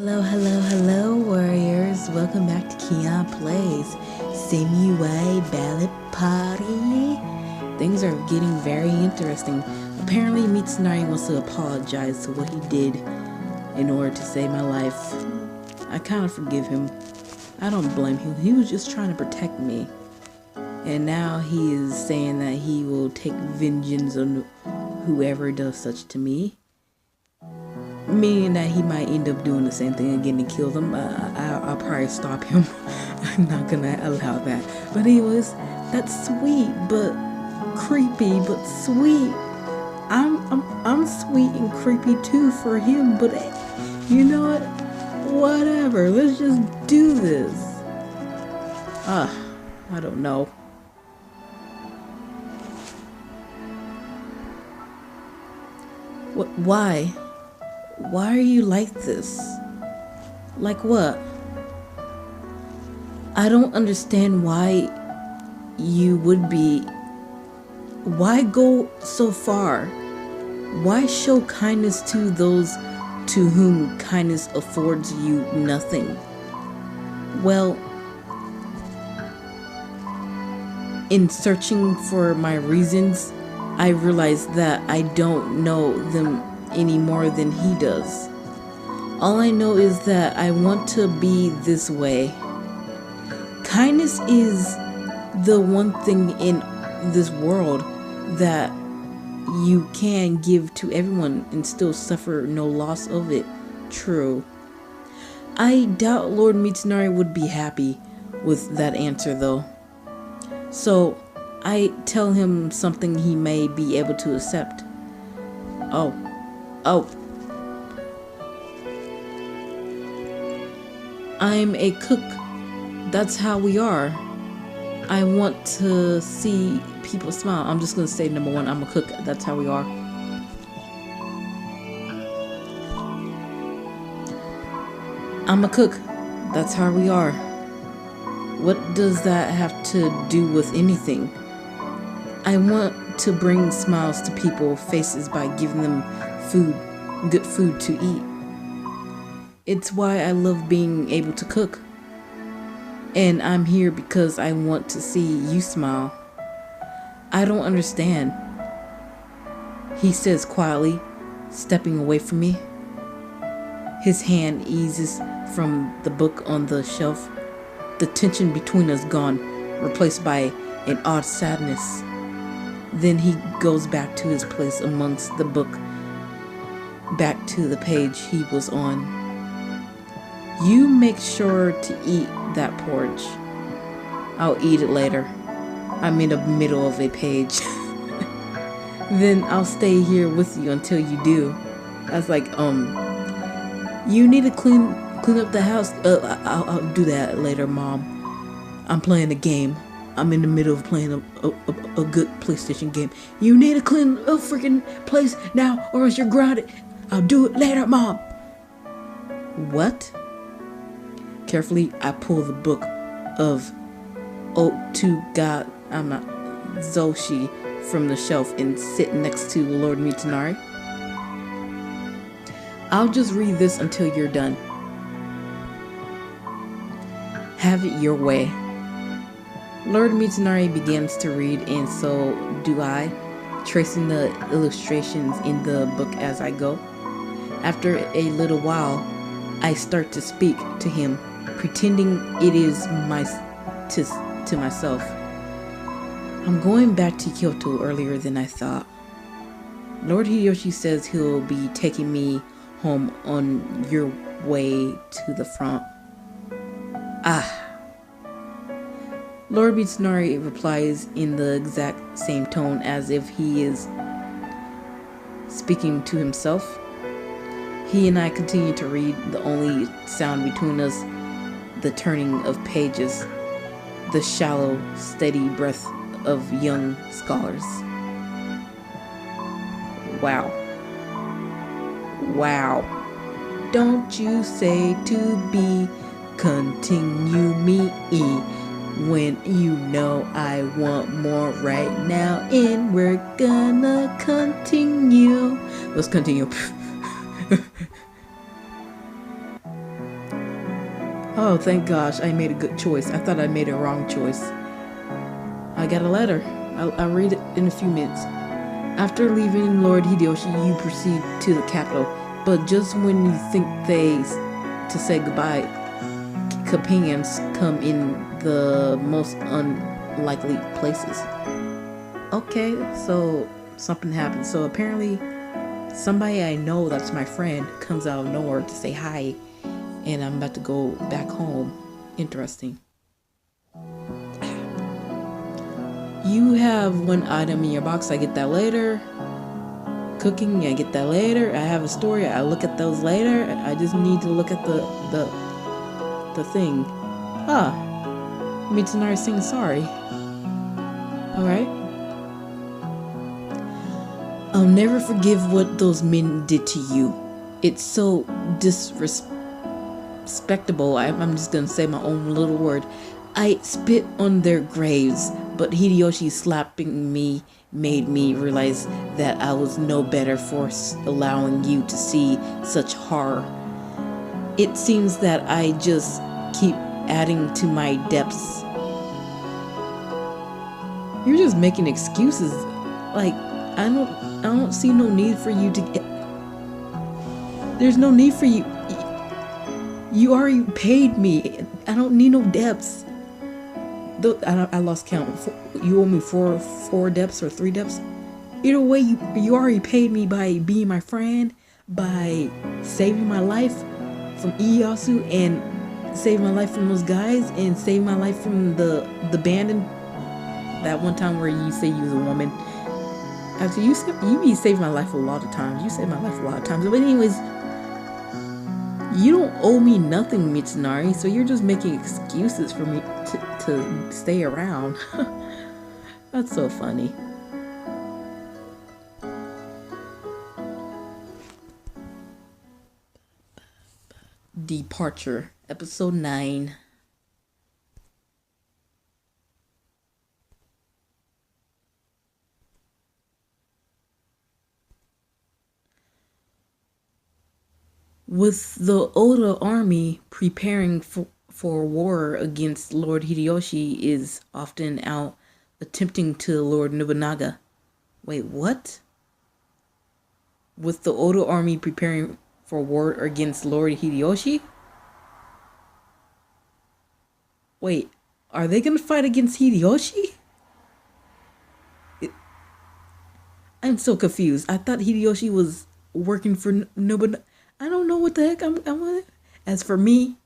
Hello, hello, hello, warriors. Welcome back to Keon Plays Simua Ballad Party. Things are getting very interesting. Apparently, Mitsunari wants to apologize for what he did in order to save my life. I kind of forgive him. I don't blame him. He was just trying to protect me. And now he is saying that he will take vengeance on whoever does such to me. Meaning that he might end up doing the same thing again and kill them. I'll probably stop him. I'm not gonna allow that. But anyways, that's sweet, but creepy, but sweet. I'm sweet and creepy too for him. But you know what? Whatever. Let's just do this. I don't know. What? Why? Why are you like this? Like what? I don't understand why you would be. Why go so far? Why show kindness to those to whom kindness affords you nothing? Well, in searching for my reasons, I realized that I don't know them any more than he does. All I know is that I want to be this way. Kindness is the one thing in this world that you can give to everyone and still suffer no loss of it. True. I doubt Lord Mitsunari would be happy with that answer though. So I tell him something he may be able to accept. Oh, I'm a cook. That's how we are. I want to see people smile. I'm just gonna say number one, I'm a cook. That's how we are. I'm a cook. That's how we are. What does that have to do with anything? I want to bring smiles to people's faces by giving them food, good food to eat. It's why I love being able to cook. And I'm here because I want to see you smile. I don't understand, he says quietly, stepping away from me. His hand eases from the book on the shelf. The tension between us gone, replaced by an odd sadness. Then he goes back to his place amongst the book, back to the page he was on. You make sure to eat that porridge. I'll eat it later. I'm in the middle of a page. Then I'll stay here with you until you do. I was like, you need to clean up the house. I'll do that later, Mom. I'm playing a game. I'm in the middle of playing a good PlayStation game. You need to clean a freaking place now or else you're grounded. I'll do it later, Mom. What? Carefully, I pull the book of Ode to God, Zoshi from the shelf and sit next to Lord Mitsunari. I'll just read this until you're done. Have it your way. Lord Mitsunari begins to read, and so do I, tracing the illustrations in the book as I go. After a little while, I start to speak to him, pretending it is to myself. I'm going back to Kyoto earlier than I thought. Lord Hideyoshi says he'll be taking me home on your way to the front. Lord Mitsunari replies in the exact same tone as if he is speaking to himself. He and I continue to read, the only sound between us, the turning of pages, the shallow, steady breath of young scholars. Wow. Don't you say to be, continue me when you know I want more right now, and we're gonna continue. Let's continue. Oh, thank gosh, I made a good choice. I thought I made a wrong choice. I got a letter. I'll read it in a few minutes. After leaving Lord Hideyoshi, you proceed to the capital. But just when you think to say goodbye, companions come in the most unlikely places. Okay, so something happened. So apparently, somebody I know that's my friend comes out of nowhere to say hi, and I'm about to go back home. Interesting. You have one item in your box. I get that later. Cooking, I get that later. I have a story. I look at those later. I just need to look at the thing. Ah, Mitsunari saying sorry. All right. I'll never forgive what those men did to you. It's so disrespectable. I'm just gonna say my own little word. I spit on their graves, but Hideyoshi slapping me made me realize that I was no better for allowing you to see such horror. It seems that I just keep adding to my depths. You're just making excuses. Like, I don't see no need for you to get. There's no need for you. You already paid me. I don't need no debts. I lost count. You owe me four debts or 3 debts. Either way, you already paid me by being my friend, by saving my life from Ieyasu, and saving my life from those guys, and saving my life from the bandit. That one time where you say you was a woman. After you be saving my life a lot of times. You saved my life a lot of times. But anyways, you don't owe me nothing, Mitsunari, so you're just making excuses for me to stay around. That's so funny. Departure, episode 9. With the Oda army preparing for war against Lord Hideyoshi is often out attempting to Lord Nobunaga. Wait, what? With the Oda army preparing for war against Lord Hideyoshi? Wait, are they gonna fight against Hideyoshi? I'm so confused. I thought Hideyoshi was working for Nobunaga. I don't know what the heck I'm on. As for me,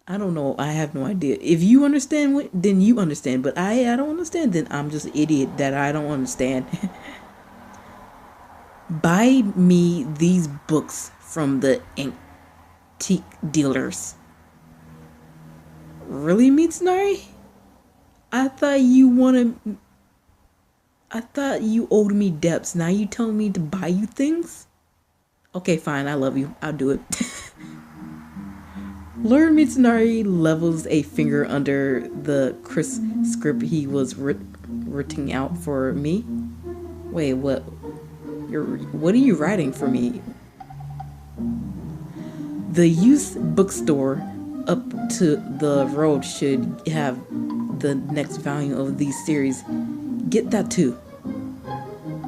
I don't know. I have no idea. If you understand, then you understand. But I don't understand. Then I'm just an idiot that I don't understand. Buy me these books from the antique dealers. Really, Mitsunari? I thought you owed me debts. Now you telling me to buy you things? Okay, fine, I love you. I'll do it. Lord Mitsunari levels a finger under the crisp script he was writing out for me. Wait, what? What are you writing for me? The youth bookstore up to the road should have the next volume of these series. Get that too.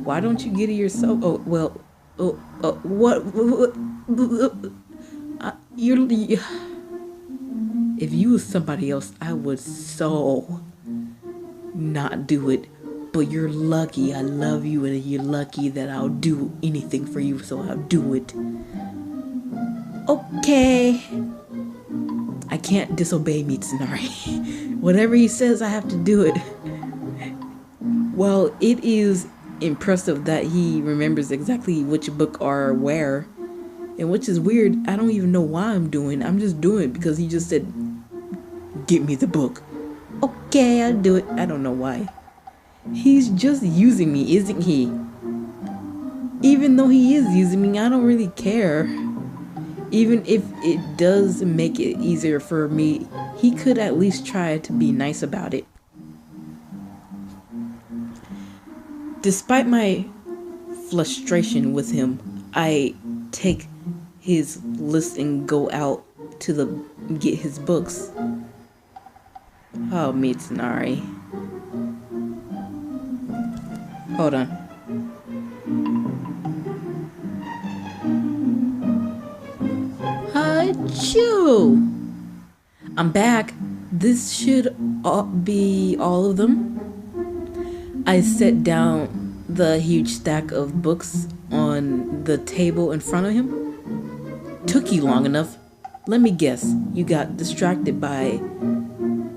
Why don't you get it yourself? Oh, well... what? If you was somebody else, I would so not do it. But you're lucky. I love you, and you're lucky that I'll do anything for you, so I'll do it. Okay. I can't disobey Mitsunari. Whatever he says, I have to do it. Well, it is impressive that he remembers exactly which book are where, and which is weird. I don't even know why I'm just doing it because he just said, get me the book. Okay, I'll do it. I don't know why. He's just using me, isn't he? Even though he is using me, I don't really care. Even if it does make it easier for me, he could at least try to be nice about it. Despite my frustration with him, I take his list and go out to get his books. Oh, Mitsunari. Hold on. Achoo! I'm back. This should be all of them. I set down the huge stack of books on the table in front of him. Took you long enough. Let me guess, you got distracted by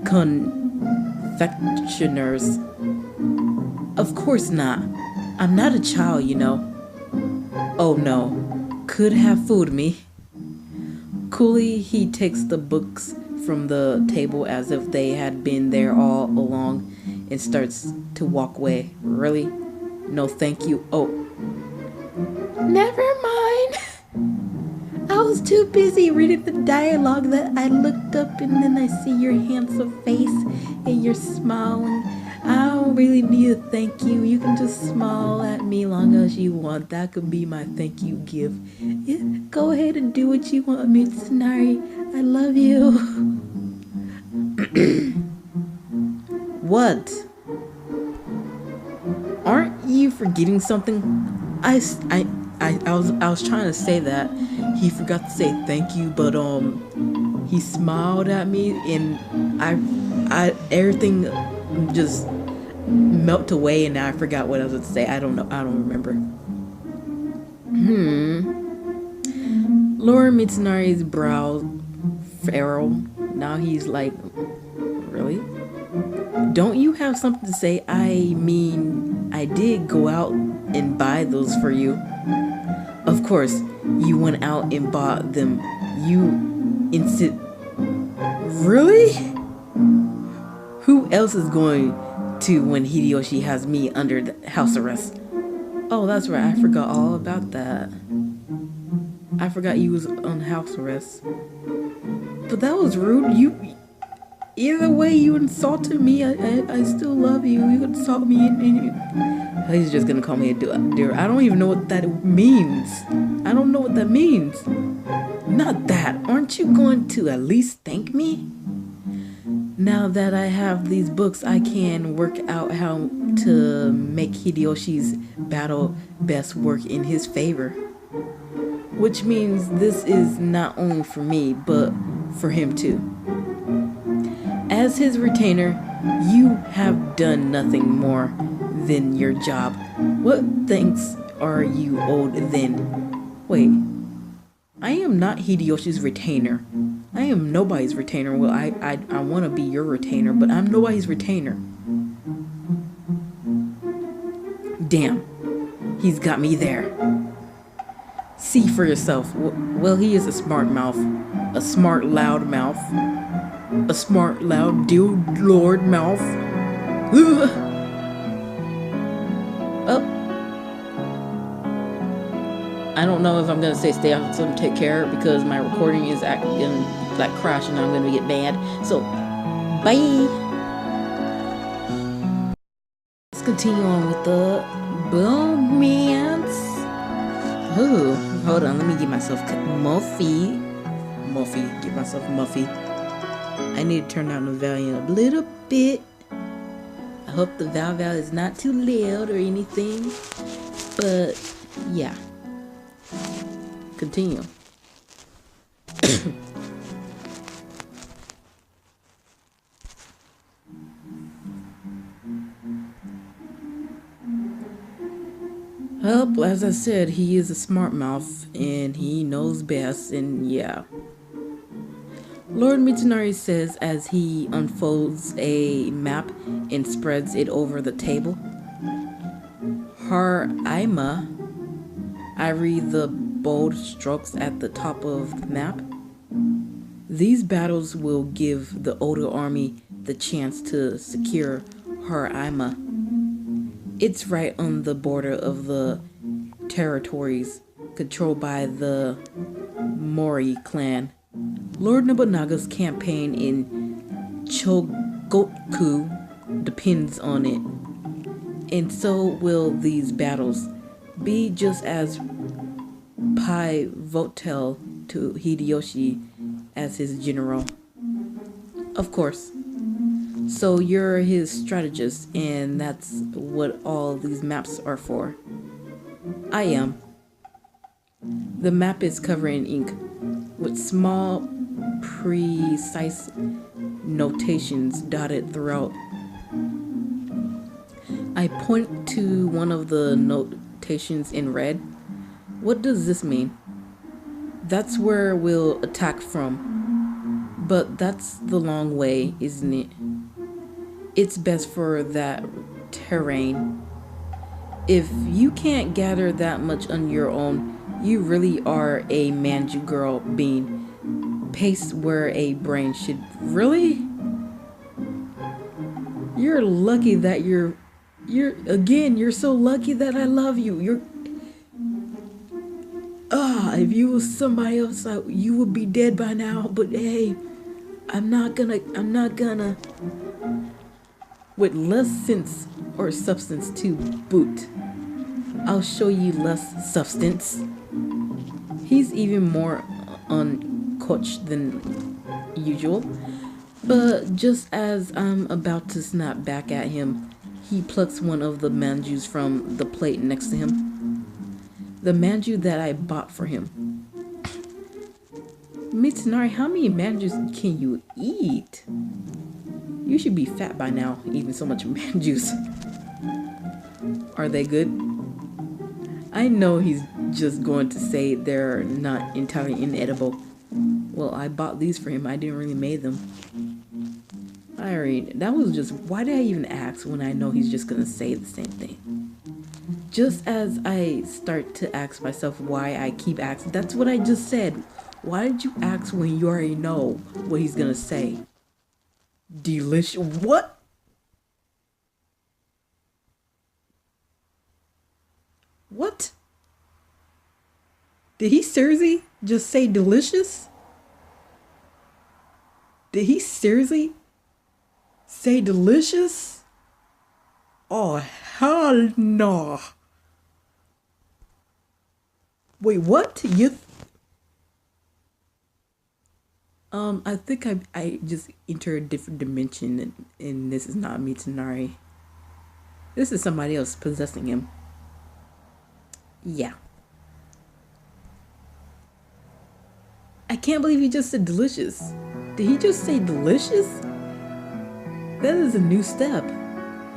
confectioners. Of course not. I'm not a child, you know. Oh no, could have fooled me. Coolly, he takes the books from the table as if they had been there all along and starts to walk away. Really? No thank you. Oh. Never mind. I was too busy reading the dialogue that I looked up and then I see your handsome face and your smile, and I don't really need a thank you. You can just smile at me long as you want. That could be my thank you gift. Yeah, go ahead and do what you want, Mitsunari. I love you. What? Aren't you forgetting something? I was trying to say that. He forgot to say thank you, but he smiled at me and I everything just melt away and I forgot what I was going to say. I don't know. I don't remember. Lord Mitsunari's brow furrowed. Now he's like, really? Don't you have something to say? I mean, I did go out and buy those for you. Of course, you went out and bought them. Really? Who else is going to when Hideyoshi has me under the house arrest? Oh, that's right. I forgot all about that. I forgot you was on house arrest. But that was rude. Either way, you insulted me. I still love you. You insult me and he's just gonna call me a dear. I don't even know what that means. I don't know what that means. Not that. Aren't you going to at least thank me? Now that I have these books, I can work out how to make Hideyoshi's battle best work in his favor. Which means this is not only for me, but for him too. As his retainer, you have done nothing more than your job. What thanks are you owed then? Wait, I am not Hideyoshi's retainer. I am nobody's retainer. Well, I want to be your retainer, but I'm nobody's retainer. Damn, he's got me there. See for yourself. Well, he is a smart mouth. A smart, loud mouth. A smart, loud, dear Lord mouth. Oh. I don't know if I'm going to say stay off and take care because my recording is acting like crashing and I'm going to get mad. So, bye. Let's continue on with the romance. Oh, hold on. Let me give myself Muffy. Give myself Muffy. I need to turn down the volume a little bit. I hope the val is not too loud or anything. But, yeah. Continue. Well, as I said, he is a smart mouth and he knows best, and yeah. Lord Mitsunari says as he unfolds a map and spreads it over the table. Har-ima. I read the bold strokes at the top of the map. These battles will give the Oda army the chance to secure Har-ima. It's right on the border of the territories controlled by the Mori clan. Lord Nobunaga's campaign in Chogoku depends on it, and so will these battles be just as pivotal to Hideyoshi as his general. Of course. So you're his strategist, and that's what all these maps are for. I am. The map is covered in ink, with small, precise notations dotted throughout. I point to one of the notations in red. What does this mean? That's where we'll attack from. But that's the long way, isn't it? It's best for that terrain. If you can't gather that much on your own, you really are a manju girl being paced where a brain should. Really? You're lucky that you're so lucky that I love you. If you was somebody else, you would be dead by now, but hey, I'm not gonna. With less sense or substance to boot. I'll show you less substance. He's even more uncoached than usual, but just as I'm about to snap back at him, he plucks one of the manjus from the plate next to him. The manju that I bought for him. Mitsunari, how many manjus can you eat? You should be fat by now, eating so much manjus. Are they good? I know he's just going to say they're not entirely inedible. Well, I bought these for him. I didn't really make them. That was just, why did I even ask when I know he's just going to say the same thing? Just as I start to ask myself why I keep asking, that's what I just said. Why did you ask when you already know what he's going to say? Delicious. What? What? Did he seriously just say delicious? Did he seriously say delicious? Oh, hell no. Wait, what? I think I just entered a different dimension, and this is not Mitsunari. This is somebody else possessing him. Yeah. I can't believe he just said delicious. Did he just say delicious? That is a new step.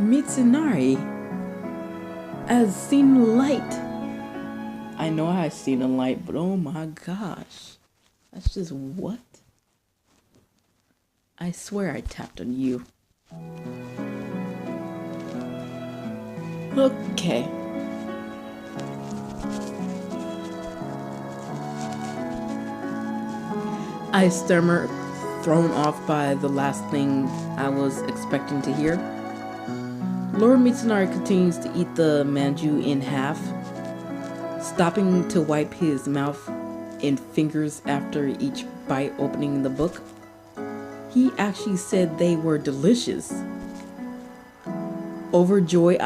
Mitsunari has seen the light. I know I've seen the light, but oh my gosh. That's just what? I swear I tapped on you. Okay. I stammer, thrown off by the last thing I was expecting to hear. Lord Mitsunari continues to eat the manju in half, stopping to wipe his mouth and fingers after each bite, opening the book. He actually said they were delicious. Overjoyed,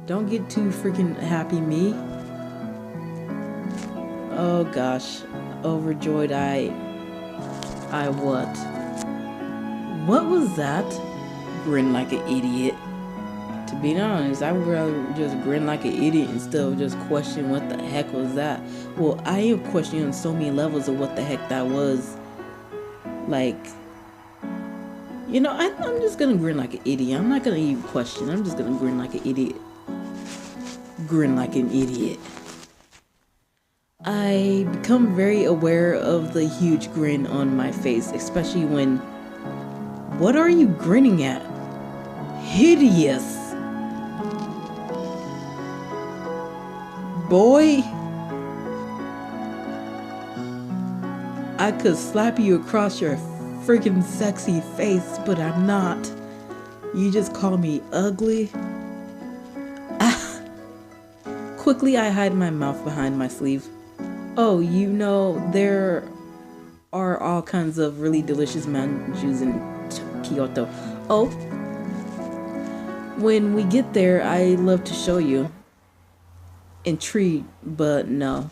don't get too freaking happy, me. Oh gosh. Overjoyed, I what? What was that? Grin like an idiot. To be honest, I would rather just grin like an idiot instead of just question what the heck was that. Well, I am questioning on so many levels of what the heck that was. Like, you know, I'm just gonna grin like an idiot. I'm not gonna even question. I'm just gonna grin like an idiot. Grin like an idiot. I become very aware of the huge grin on my face, especially when... What are you grinning at? Hideous! Boy! I could slap you across your freaking sexy face, but I'm not. You just call me ugly? Ah! Quickly, I hide my mouth behind my sleeve. Oh, you know, there are all kinds of really delicious manjus in Kyoto. Oh, when we get there, I love to show you. Intrigued, but no.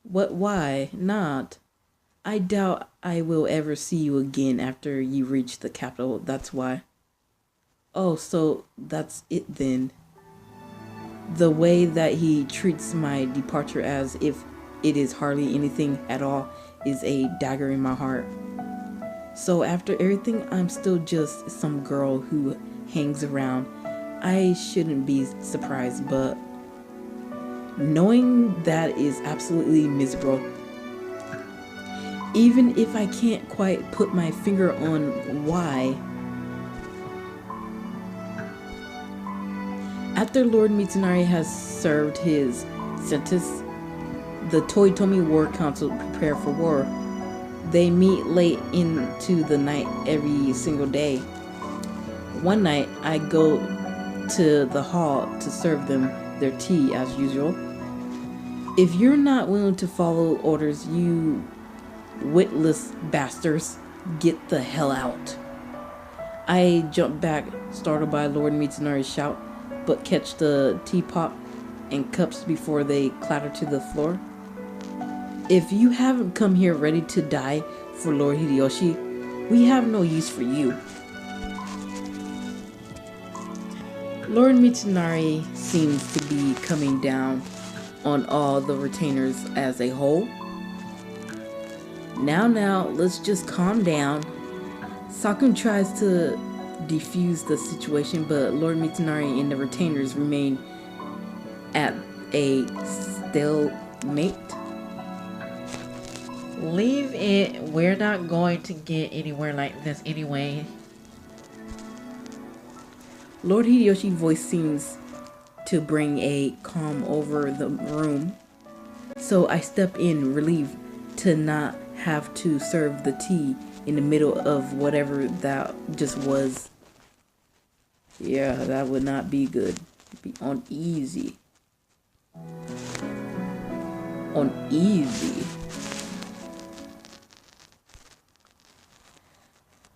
What, why not? I doubt I will ever see you again after you reach the capital, that's why. Oh, so that's it then. The way that he treats my departure as if it is hardly anything at all is a dagger in my heart. So after everything, I'm still just some girl who hangs around. I shouldn't be surprised, but knowing that is absolutely miserable. Even if I can't quite put my finger on why. After Lord Mitsunari has served his sentence, the Toyotomi War Council prepare for war. They meet late into the night every single day. One night, I go to the hall to serve them their tea as usual. If you're not willing to follow orders, you witless bastards, get the hell out. I jump back, startled by Lord Mitsunari's shout, but catch the teapot and cups before they clatter to the floor. If you haven't come here ready to die for Lord Hideyoshi, we have no use for you. Lord Mitsunari seems to be coming down on all the retainers as a whole. Now, let's just calm down. Sakun tries to defuse the situation, but Lord Mitsunari and the retainers remain at a stalemate. Leave it. We're not going to get anywhere like this anyway. Lord Hideyoshi's voice seems to bring a calm over the room, so I step in, relieved to not have to serve the tea in the middle of whatever that just was. Yeah, that would not be good. It'd be uneasy. Uneasy.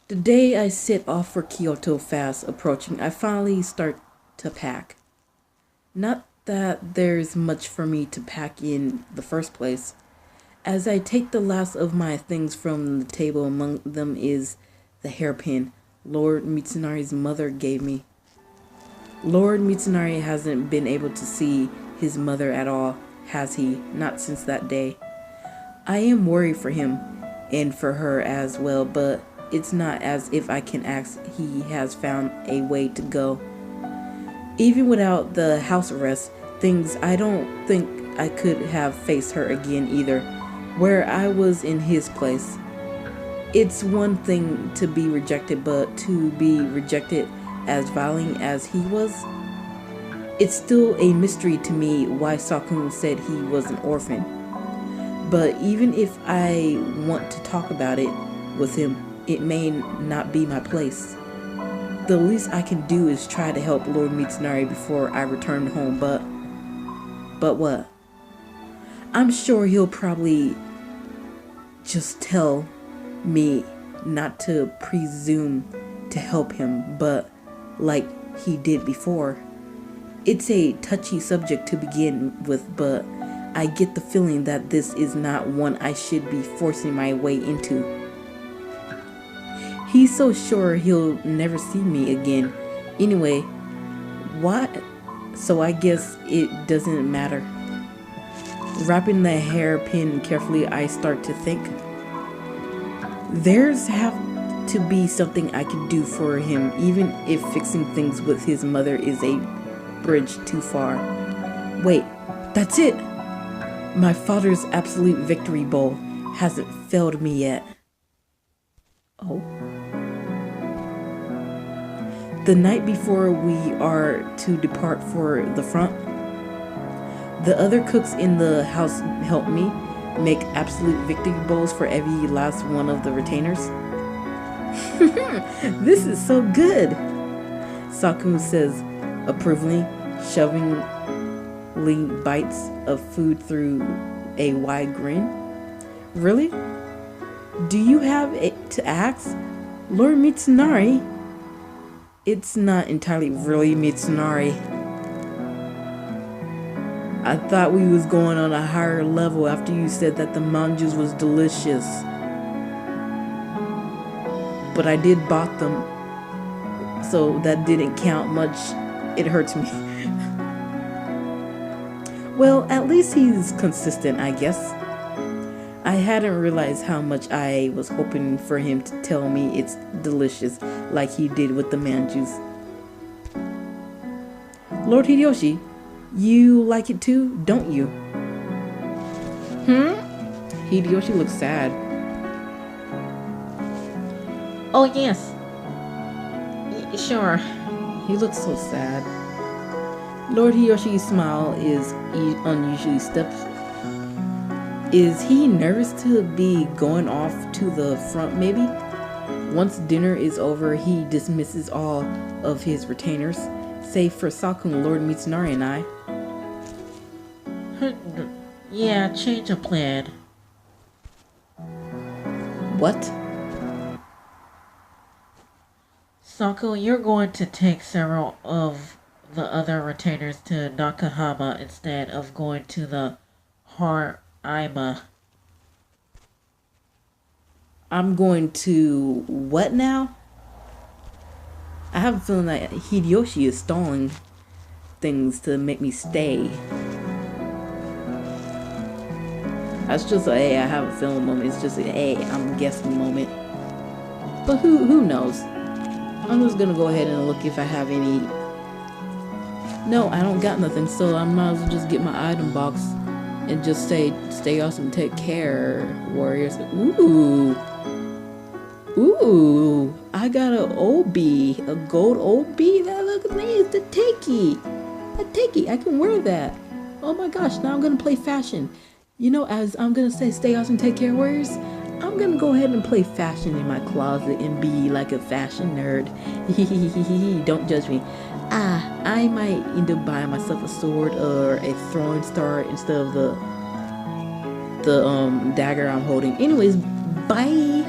The day I set off for Kyoto fast approaching, I finally start to pack. Not that there's much for me to pack in the first place. As I take the last of my things from the table, among them is the hairpin Lord Mitsunari's mother gave me. Lord Mitsunari hasn't been able to see his mother at all, has he? Not since that day. I am worried for him, and for her as well, but it's not as if I can ask. He has found a way to go. Even without the house arrest things, I don't think I could have faced her again either, where I was in his place. It's one thing to be rejected, but to be rejected as violently as he was? It's still a mystery to me why Sakun said he was an orphan. But even if I want to talk about it with him, it may not be my place. The least I can do is try to help Lord Mitsunari before I return home, but what? I'm sure he'll probably just tell me not to presume to help him, but like he did before. It's a touchy subject to begin with, but I get the feeling that this is not one I should be forcing my way into. He's so sure he'll never see me again. Anyway, what? So I guess it doesn't matter. Wrapping the hairpin carefully, I start to think. There's have to be something I can do for him, even if fixing things with his mother is a bridge too far. Wait, that's it! My father's absolute victory bowl hasn't failed me yet. Oh. The night before we are to depart for the front, the other cooks in the house help me make absolute victory bowls for every last one of the retainers. This is so good, Sakun says approvingly, shoving lean bites of food through a wide grin. Really? Do you have it to ask? Lord Mitsunari? It's not entirely really Mitsunari. I thought we was going on a higher level after you said that the manjus was delicious. but I did bought them, so that didn't count much. It hurts me. Well, at least he's consistent, I guess. I hadn't realized how much I was hoping for him to tell me it's delicious, like he did with the man juice. Lord Hideyoshi, you like it too, don't you? Hideyoshi looks sad. Oh, yes. Sure. He looks so sad. Lord Hiyoshi's smile is unusually steps. Is he nervous to be going off to the front maybe? Once dinner is over, he dismisses all of his retainers, save for Sakun, Lord Mitsunari, and I. Yeah, change of plan. What? Sako, you're going to take several of the other retainers to Nakahama instead of going to the Haraima. I'm going to what now? I have a feeling that Hideyoshi is stalling things to make me stay. That's just a hey, I have a feeling moment. It's just a hey, I'm guessing moment. But who knows? I'm just gonna go ahead and look if I have any. No, I don't got nothing, so I might as well just get my item box and just say, stay awesome, take care, warriors. Ooh, I got a obi, a gold obi. That looks nice. The takey, I can wear that. Oh my gosh, now I'm gonna play fashion. You know, as I'm gonna say, stay awesome, take care, warriors. I'm gonna go ahead and play fashion in my closet and be like a fashion nerd. Don't judge me. I might end up buying myself a sword or a throwing star instead of the dagger I'm holding. Anyways, bye.